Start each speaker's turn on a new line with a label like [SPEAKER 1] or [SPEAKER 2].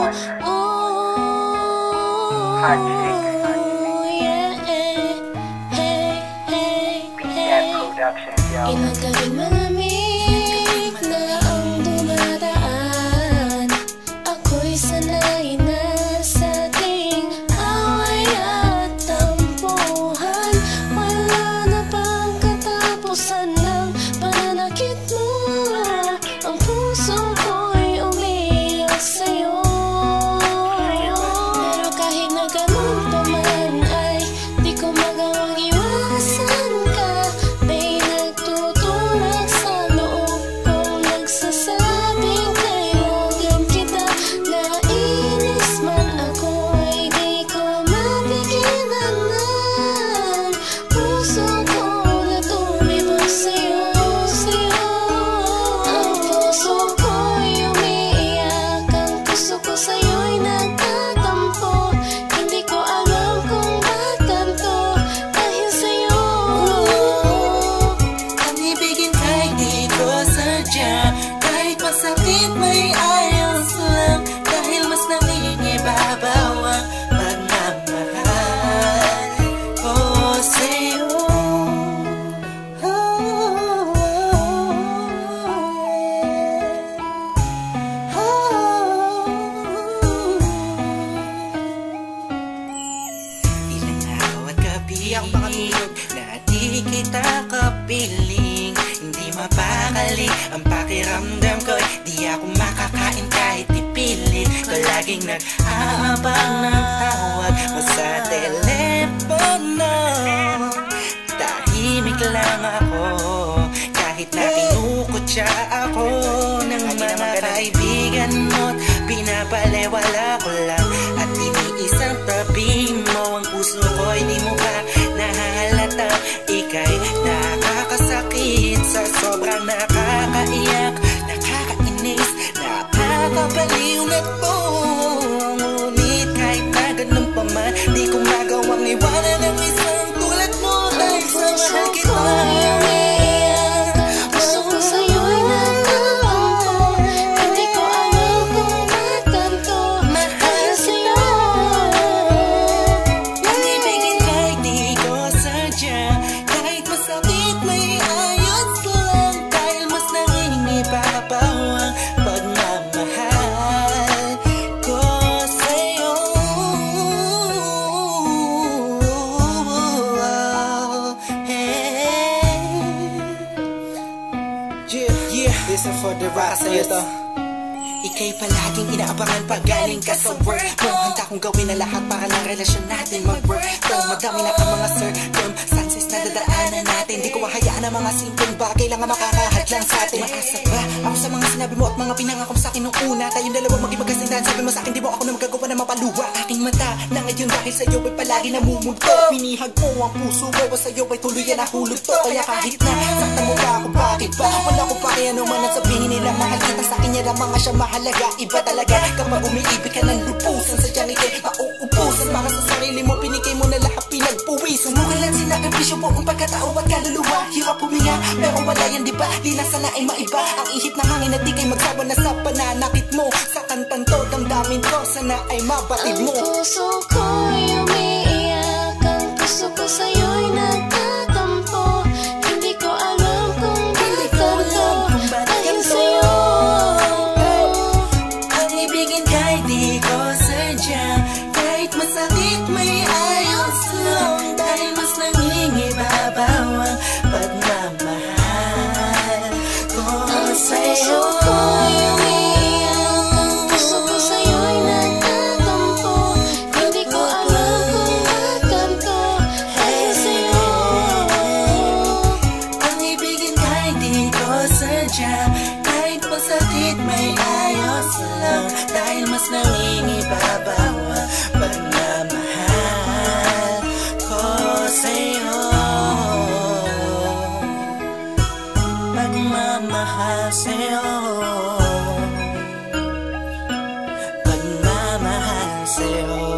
[SPEAKER 1] Hot Chicks, PCF Productions, yo.
[SPEAKER 2] Inagawing malamig na ang dumadaan. Ako'y sanay na sa ating away at tampuhan. Wala na bang katapusan ng pananakit mo? Ang puso ko'y umiiyak sa'yo. Pero kahit na ganun pa man ay di ko magawang iwasan ka. May nagtutulak sa loob kong nagsasabing kailangan kita. Nainis man ako ay di ko mapigilan ng puso ko na tumibok sa'yo. Ang puso ko'y umiiyak, ang puso ko sa'yo'y nagtatampo. Hindi ko alam kung ba't ganito dahil sa'yo.
[SPEAKER 3] Ang ibigin kahit di ko sadya, kahit masakit may ayos lang, dahil mas nangingibabaw ang pagmamahal ko sa'yo. Ilang araw at gabi na di kita kapiling, hindi mapakali ang pakiramdam ko. Di ako makakain kahit ipilit ko, laging nag-aabang ng tawag mo sa telepono. Tahimik lang ako kahit na kinukutya ako ng mga kaibigan mo. Pinapalewala ko lang at iniisang tabi mo. Ang puso ko'y di mo ba nahalata? Ika'y nakakasakit sa sobrang nakakaiyak, nakakainis, nakakabaliw na to. Ngunit kahit na ganun pa man, di ko magawang iwanan ang isang tulad mo. Dahil sa mahal kita,
[SPEAKER 2] Puso ko sa'yo'y nagtatampo. Hindi ko alam kung ba't ganito dahil sa'yo.
[SPEAKER 3] ang ibigin kahit di ko sadya, kahit masakit may ayos lang, dahil mas nangingibabaw ang pagmamahal ko sa'yo. Yeah, listen for the rock sa'yo to. Ika'y palaging inaabangan pag galing ka sa work mo. Handa kong gawin na lahat para lang relasyon natin mag-work. Though madami na ang mga circumstances na dadaanan natin, di ko mahayaan ang mga simpleng bagay lang ang makakahadlang sa atin. Maasa ba ako sa mga sinabi mo at mga pinangako mo sa akin nung una? Tayong dalawa maging magkasindahan. Sabi mo sa akin di mo ako na magagawa na mapaluwa aking mata na ngayon dahil sa'yo ay palagi namumulto. Pinihag mo ang puso ko, sa'yo ay tuluyan na hulog to. Kaya kahit na saktan mo ba ako, bakit ba? Wala ko pa kaya naman at sabihin nila mahal kita. Sa akin niya lang mga siya mahalaga. Iba talaga kapag umiibig ka ng lupusan, sadyang ikay mauubusan. Para sa sarili mo, pinigay mo na lahat, pinagpuwisan mo. Kailan sinakripisyo mo ang pagkatao at kaluluwa. Hirap huminga, pero wala yan diba? Di na sana ay maiba ang ihip ng hangin at di kay magsawa na sa pananakit mo. Sa kantang to, damdamin ko, sana ay mabatid mo.
[SPEAKER 2] Ang puso ko'y umiiyak, ang puso ko sa'yo'y nagtatampo. Hindi ko alam kung ba't ganito dahil sa'yo.
[SPEAKER 3] Ang ibigin kahit di ko sadya, kahit masakit may ayos lang, dahil mas nangingibabaw ang pagmamahal ko sa'yo.
[SPEAKER 2] Puso ko'y umiiyak, ang puso ko sa'yo'y nagtatampo. Hindi ko alam kung ba't ganito dahil sa'yo.
[SPEAKER 3] Ang ibigin kahit di ko sadya, kahit masakit may ayos lang, dahil mas nangingibabaw ang pagmamahal ko sa'yo. Pagmamahal sa'yo, pagmamahal sa'yo.